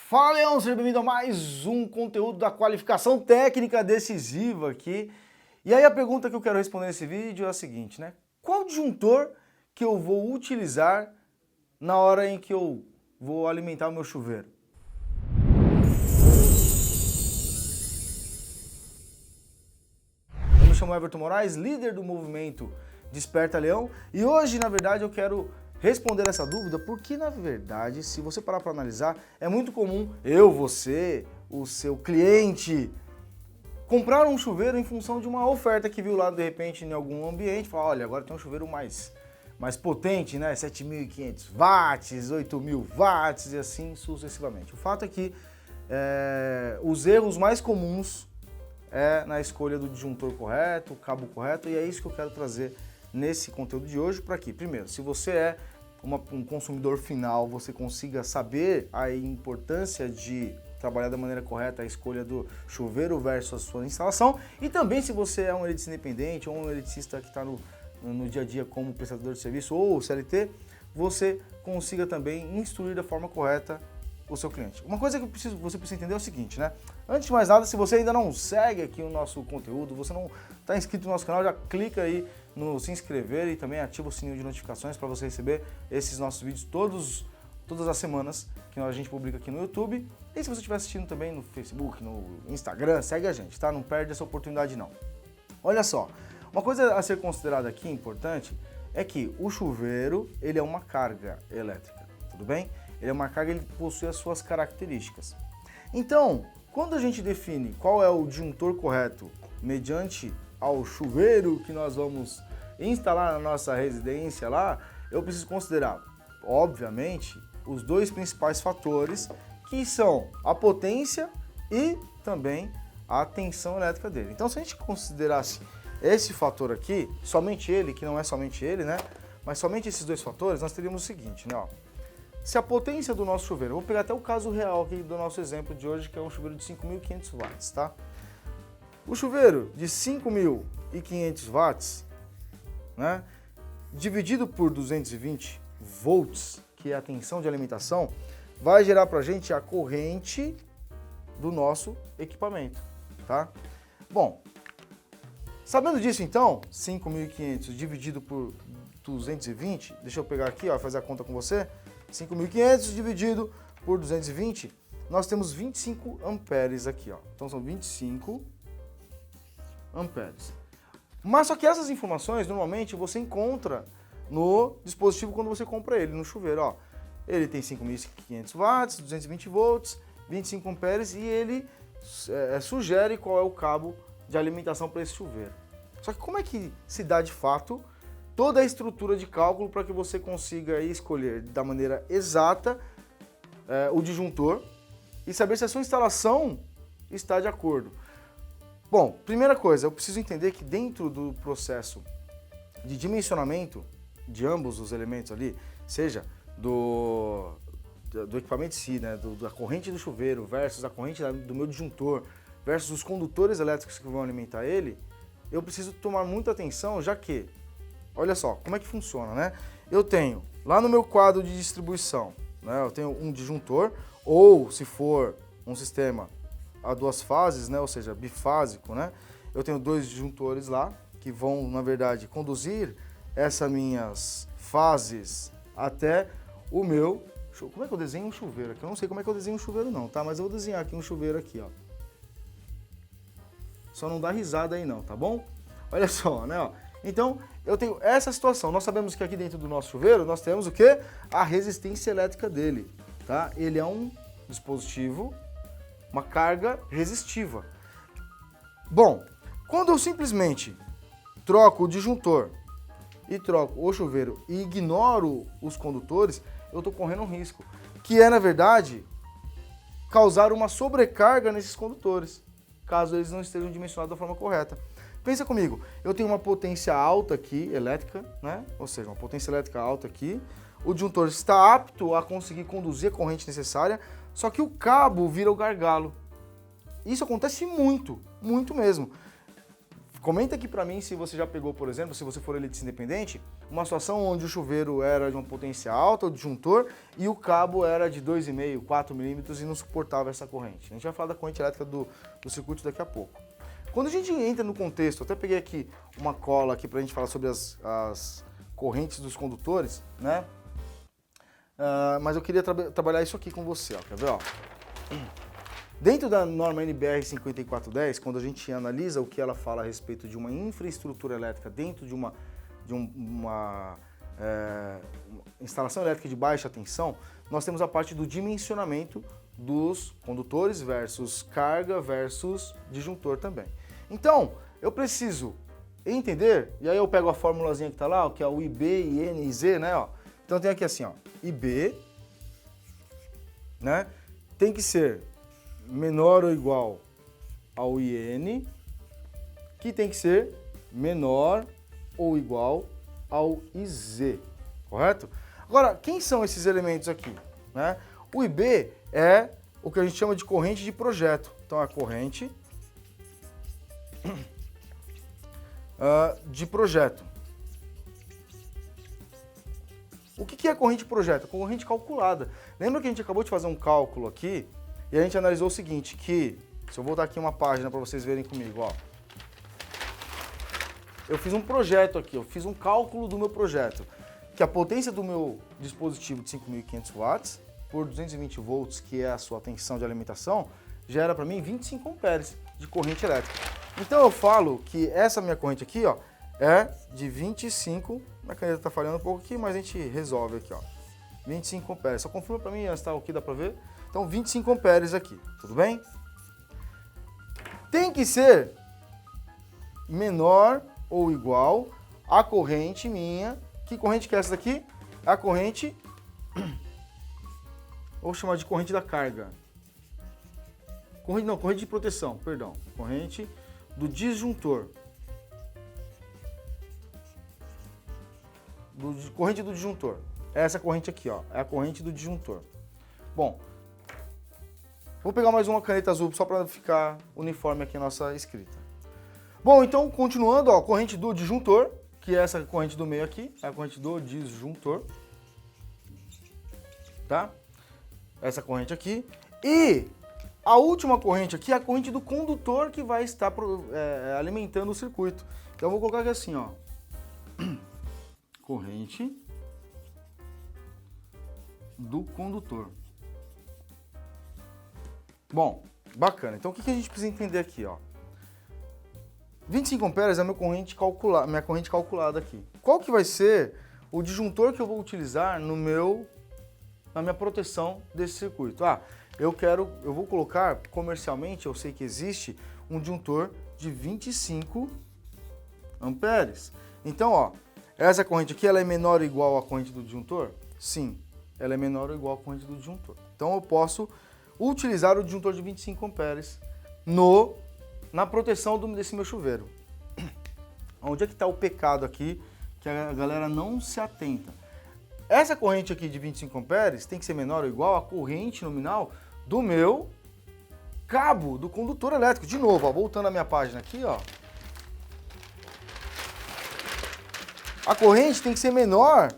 Fala, Leão, seja bem-vindo a mais um conteúdo da qualificação técnica decisiva aqui. E aí a pergunta que eu quero responder nesse vídeo é a seguinte, né? Qual disjuntor que eu vou utilizar na hora em que eu vou alimentar o meu chuveiro? Eu me chamo Everton Moraes, líder do movimento Desperta Leão, e hoje, na verdade, eu quero responder essa dúvida porque, na verdade, se você parar para analisar, é muito comum você, o seu cliente, comprar um chuveiro em função de uma oferta que viu lá, de repente, em algum ambiente, fala, olha, agora tem um chuveiro mais potente, né? 7.500 watts, 8.000 watts e assim sucessivamente. O fato é que os erros mais comuns é na escolha do disjuntor correto, o cabo correto, e é isso que eu quero trazer nesse conteúdo de hoje para aqui. Primeiro, se você é um consumidor final, você consiga saber a importância de trabalhar da maneira correta a escolha do chuveiro versus a sua instalação, e também se você é um eletricista independente ou um eletricista que está no dia a dia como prestador de serviço ou CLT, você consiga também instruir da forma correta o seu cliente. Uma coisa que você precisa entender é o seguinte, né? Antes de mais nada, se você ainda não segue aqui o nosso conteúdo, você não está inscrito no nosso canal, já clica aí no se inscrever e também ativa o sininho de notificações para você receber esses nossos vídeos todas as semanas que a gente publica aqui no YouTube. E se você estiver assistindo também no Facebook, no Instagram, segue a gente, tá? Não perde essa oportunidade não. Olha só, uma coisa a ser considerada aqui importante é que o chuveiro, ele é uma carga elétrica, tudo bem? Ele é uma carga, ele possui as suas características. Então, quando a gente define qual é o disjuntor correto mediante ao chuveiro que nós vamos instalar na nossa residência lá, eu preciso considerar, obviamente, os dois principais fatores, que são a potência e também a tensão elétrica dele. Então, se a gente considerasse esse fator aqui, somente ele, que não é somente ele, né? Mas somente esses dois fatores, nós teríamos o seguinte, né? Ó, se a potência do nosso chuveiro, eu vou pegar até o caso real aqui do nosso exemplo de hoje, que é um chuveiro de 5.500 watts, tá? O chuveiro de 5.500 watts, né, dividido por 220 volts, que é a tensão de alimentação, vai gerar pra gente a corrente do nosso equipamento, tá? Bom, sabendo disso então, 5.500 dividido por 220, deixa eu pegar aqui, ó, fazer a conta com você, 5.500 dividido por 220, nós temos 25 amperes aqui, ó. Então são 25 amperes. Mas só que essas informações normalmente você encontra no dispositivo quando você compra ele no chuveiro, ó. Ele tem 5.500 watts, 220 volts, 25 amperes e ele sugere qual é o cabo de alimentação para esse chuveiro. Só que como é que se dá de fato toda a estrutura de cálculo para que você consiga escolher da maneira exata o disjuntor e saber se a sua instalação está de acordo? Bom, primeira coisa, eu preciso entender que dentro do processo de dimensionamento de ambos os elementos ali, seja do equipamento em si, né, da corrente do chuveiro versus a corrente do meu disjuntor versus os condutores elétricos que vão alimentar ele, eu preciso tomar muita atenção, já que, olha só, como é que funciona, né? Eu tenho lá no meu quadro de distribuição, né, eu tenho um disjuntor, ou se for um sistema a duas fases, né, ou seja, bifásico, né, eu tenho dois disjuntores lá que vão, na verdade, conduzir essas minhas fases até o meu... Como é que eu desenho um chuveiro aqui? Eu não sei como é que eu desenho um chuveiro não, tá? Mas eu vou desenhar aqui um chuveiro aqui, ó. Só não dá risada aí não, tá bom? Olha só, né, ó. Então, eu tenho essa situação. Nós sabemos que aqui dentro do nosso chuveiro, nós temos o quê? A resistência elétrica dele, tá? Ele é um dispositivo, uma carga resistiva. Bom, quando eu simplesmente troco o disjuntor e troco o chuveiro e ignoro os condutores, eu estou correndo um risco, que é, na verdade, causar uma sobrecarga nesses condutores, caso eles não estejam dimensionados da forma correta. Pensa comigo, eu tenho uma potência alta aqui, elétrica, né? Ou seja, uma potência elétrica alta aqui, o disjuntor está apto a conseguir conduzir a corrente necessária, só que o cabo vira o gargalo. Isso acontece muito, muito mesmo. Comenta aqui para mim se você já pegou, por exemplo, se você for eletricista independente, uma situação onde o chuveiro era de uma potência alta, o disjuntor, e o cabo era de 2,5, 4 milímetros e não suportava essa corrente. A gente vai falar da corrente elétrica do circuito daqui a pouco. Quando a gente entra no contexto, até peguei aqui uma cola aqui para a gente falar sobre as correntes dos condutores, né? Mas eu queria trabalhar isso aqui com você, ó. Quer ver, ó? Dentro da norma NBR 5410, quando a gente analisa o que ela fala a respeito de uma infraestrutura elétrica dentro de uma instalação elétrica de baixa tensão, nós temos a parte do dimensionamento dos condutores versus carga versus disjuntor também. Então, eu preciso entender, e aí eu pego a formulazinha que está lá, que é o IB, IN e Z, né? Ó. Então tem aqui assim, ó, IB, né? Tem que ser menor ou igual ao IN, que tem que ser menor ou igual ao IZ, correto? Agora, quem são esses elementos aqui? Né? O IB é o que a gente chama de corrente de projeto. Então, a corrente de projeto. O que é corrente de projeto? Corrente calculada. Lembra que a gente acabou de fazer um cálculo aqui e a gente analisou o seguinte, que, se eu voltar aqui uma página para vocês verem comigo, ó. Eu fiz um projeto aqui, eu fiz um cálculo do meu projeto, que a potência do meu dispositivo de 5.500 watts por 220 volts, que é a sua tensão de alimentação, gera para mim 25 amperes de corrente elétrica. Então eu falo que essa minha corrente aqui, ó, é de 25, a caneta tá falhando um pouco aqui, mas a gente resolve aqui, ó. 25 amperes. Só confirma para mim, antes tá aqui, dá para ver? Então 25 amperes aqui, tudo bem? Tem que ser menor ou igual à corrente minha. Que corrente que é essa daqui? A corrente, vou chamar de corrente da carga. Corrente de proteção, perdão. Corrente do disjuntor. Corrente do disjuntor. Essa corrente aqui, ó, é a corrente do disjuntor. Bom, vou pegar mais uma caneta azul só para ficar uniforme aqui a nossa escrita. Bom, então, continuando, ó, corrente do disjuntor, que é essa corrente do meio aqui, é a corrente do disjuntor, tá? Essa corrente aqui. E a última corrente aqui é a corrente do condutor que vai estar alimentando o circuito. Então, eu vou colocar aqui assim, ó. Corrente do condutor. Bom, bacana. Então, o que a gente precisa entender aqui, ó? 25 amperes é a minha corrente calculada aqui. Qual que vai ser o disjuntor que eu vou utilizar na minha proteção desse circuito? Eu vou colocar comercialmente, eu sei que existe um disjuntor de 25 amperes. Então, ó, essa corrente aqui, ela é menor ou igual à corrente do disjuntor? Sim, ela é menor ou igual à corrente do disjuntor. Então, eu posso utilizar o disjuntor de 25 amperes na proteção desse meu chuveiro. Onde é que está o pecado aqui que a galera não se atenta? Essa corrente aqui de 25 amperes tem que ser menor ou igual à corrente nominal do meu cabo do condutor elétrico. De novo, ó, voltando à minha página aqui, ó. A corrente tem que ser menor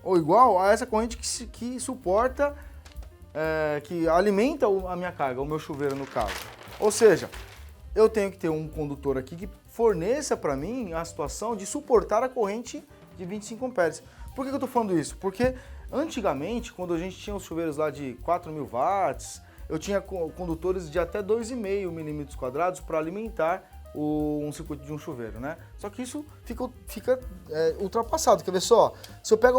ou igual a essa corrente que suporta, que alimenta a minha carga, o meu chuveiro no caso. Ou seja, eu tenho que ter um condutor aqui que forneça para mim a situação de suportar a corrente de 25 amperes. Por que eu estou falando isso? Porque antigamente, quando a gente tinha os chuveiros lá de 4.000 watts, eu tinha condutores de até 2,5 milímetros quadrados para alimentar um circuito de um chuveiro, né? Só que isso fica ultrapassado. Quer ver só? Se eu pego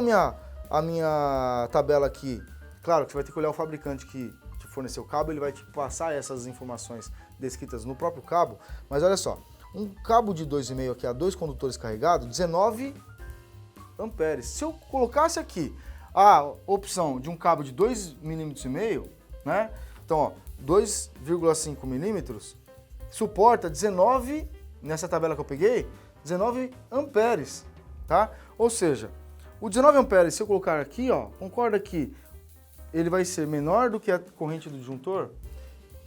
a minha tabela aqui, claro que você vai ter que olhar o fabricante que te forneceu o cabo, ele vai te passar essas informações descritas no próprio cabo, mas olha só, um cabo de 2,5 aqui a 2 condutores carregados, 19 amperes. Se eu colocasse aqui a opção de um cabo de 2,5 mm, né? Então, ó, 2,5 milímetros suporta 19, nessa tabela que eu peguei, 19 amperes, tá? Ou seja, o 19 amperes, se eu colocar aqui, ó, concorda que ele vai ser menor do que a corrente do disjuntor?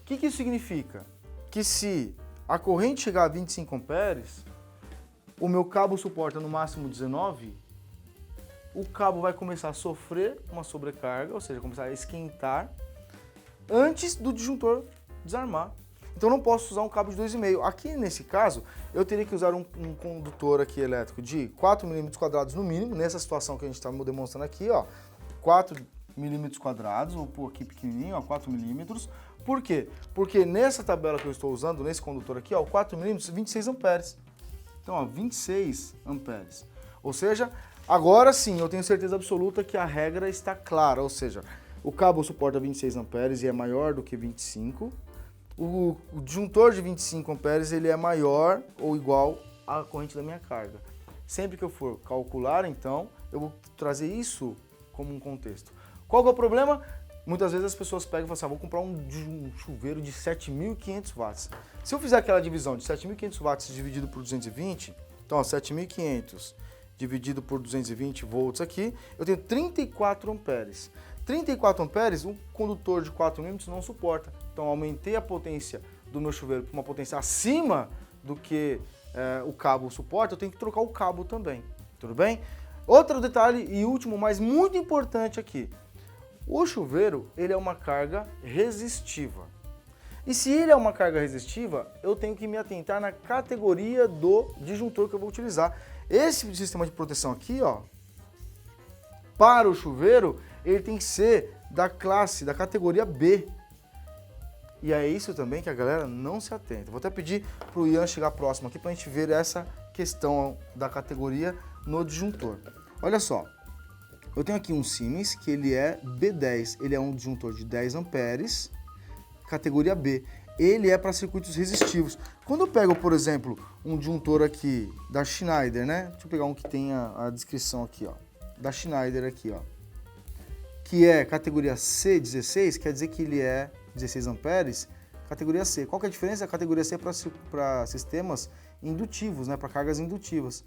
O que isso significa? Que se a corrente chegar a 25 amperes, o meu cabo suporta no máximo 19, o cabo vai começar a sofrer uma sobrecarga, ou seja, começar a esquentar, antes do disjuntor desarmar. Então não posso usar um cabo de 2,5. Aqui nesse caso, eu teria que usar um condutor aqui elétrico de 4 milímetros quadrados no mínimo, nessa situação que a gente está demonstrando aqui, ó, 4 milímetros quadrados, vou pôr aqui pequenininho, ó, 4 milímetros. Por quê? Porque nessa tabela que eu estou usando, nesse condutor aqui, ó, 4 milímetros, 26 amperes. Então, ó, 26 amperes. Ou seja, agora sim, eu tenho certeza absoluta que a regra está clara, ou seja, o cabo suporta 26 amperes e é maior do que 25. O disjuntor de 25 amperes ele é maior ou igual à corrente da minha carga. Sempre que eu for calcular, então, eu vou trazer isso como um contexto. Qual que é o problema? Muitas vezes as pessoas pegam e falam assim, vou comprar um chuveiro de 7.500 watts. Se eu fizer aquela divisão de 7.500 watts dividido por 220, então 7.500 dividido por 220 volts aqui, eu tenho 34 amperes. 34 amperes, um condutor de 4 milímetros não suporta. Então, aumentei a potência do meu chuveiro para uma potência acima do que o cabo suporta, eu tenho que trocar o cabo também. Tudo bem? Outro detalhe e último, mas muito importante aqui. O chuveiro, ele é uma carga resistiva. E se ele é uma carga resistiva, eu tenho que me atentar na categoria do disjuntor que eu vou utilizar. Esse sistema de proteção aqui, ó, para o chuveiro, ele tem que ser da classe, da categoria B. E é isso também que a galera não se atenta. Vou até pedir para o Ian chegar próximo aqui para a gente ver essa questão da categoria no disjuntor. Olha só, eu tenho aqui um Siemens que ele é B10, ele é um disjuntor de 10 amperes, categoria B. Ele é para circuitos resistivos. Quando eu pego, por exemplo, um disjuntor aqui da Schneider, né? Deixa eu pegar um que tenha a descrição aqui, ó. Da Schneider aqui, ó. Que é categoria C16, quer dizer que ele é 16 amperes, categoria C. Qual que é a diferença? A categoria C é para sistemas indutivos, né? Para cargas indutivas.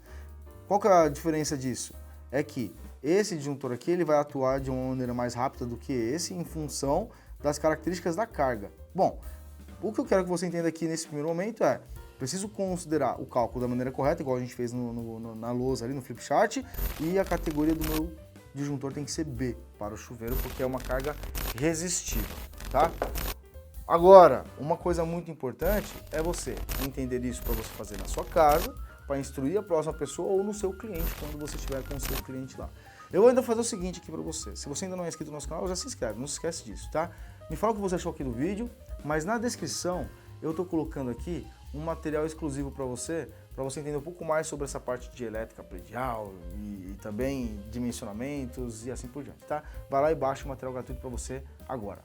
Qual que é a diferença disso? É que esse disjuntor aqui ele vai atuar de uma maneira mais rápida do que esse em função das características da carga. Bom, o que eu quero que você entenda aqui nesse primeiro momento é, preciso considerar o cálculo da maneira correta, igual a gente fez na lousa ali, no flip chart, e a categoria do meu disjuntor tem que ser B para o chuveiro, porque é uma carga resistiva, tá? Agora, uma coisa muito importante é você entender isso para você fazer na sua casa, para instruir a próxima pessoa ou no seu cliente, quando você estiver com o seu cliente lá. Eu vou ainda fazer o seguinte aqui para você, se você ainda não é inscrito no nosso canal, já se inscreve, não se esquece disso, tá? Me fala o que você achou aqui do vídeo, mas na descrição eu estou colocando aqui um material exclusivo para você entender um pouco mais sobre essa parte de elétrica predial e também dimensionamentos e assim por diante, tá? Vai lá e baixa o material gratuito para você agora.